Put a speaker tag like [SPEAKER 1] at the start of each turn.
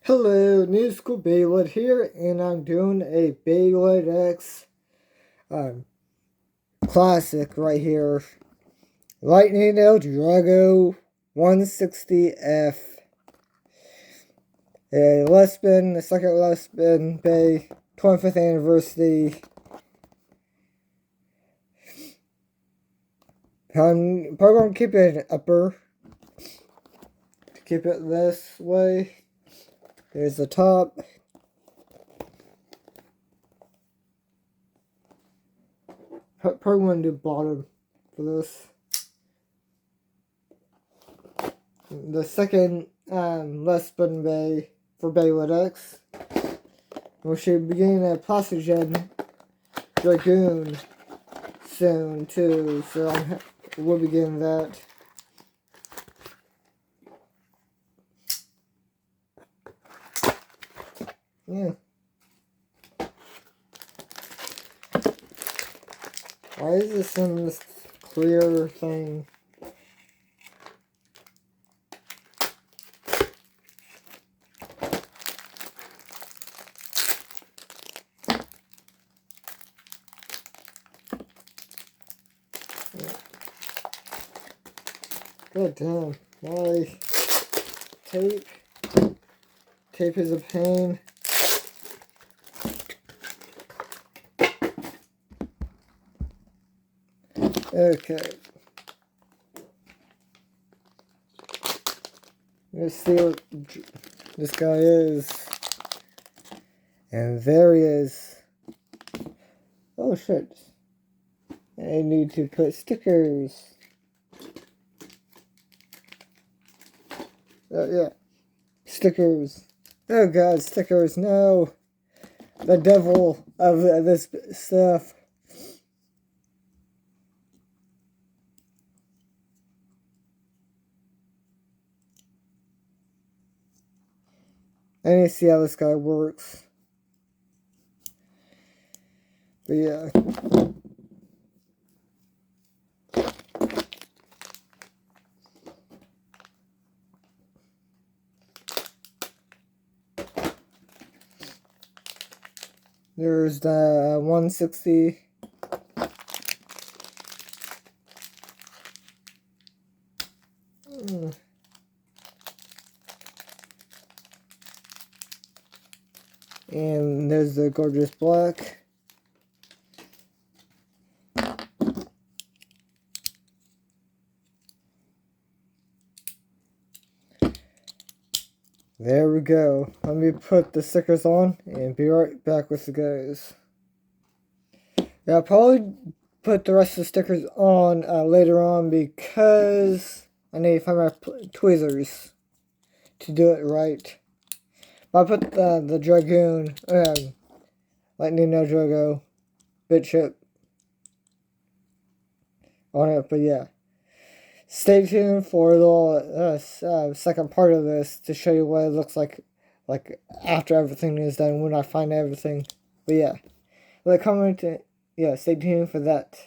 [SPEAKER 1] Hello, New School Beyblade here, and I'm doing a Beyblade X classic right here. Lightning L-Drago 160F. A the second Lesbian Bay 25th anniversary. I'm probably going to keep it upper. To keep it this way. There's the top. Probably want to do bottom for this. The second Lesbian Bay for Beyblade X. We should begin a Plastic Dragoon soon too, so we'll begin that. Yeah. Why is this in this clear thing? God damn. Why? Tape. Tape is a pain. Okay. Let's see what this guy is. And there he is. Oh shit. I need to put stickers. Yeah. Stickers. Oh god, stickers, no. The devil of this stuff. I need to see how this guy works. But yeah. There's the 160. And there's the gorgeous black. There we go. Let me put the stickers on and be right back with you guys. Yeah, I'll probably put the rest of the stickers on later on because I need to find my tweezers to do it right. But I put the Dragoon, Lightning L-Drago bit chip on it, but yeah. Stay tuned for the second part of this to show you what it looks like after everything is done, when I find everything. But yeah, comment, stay tuned for that.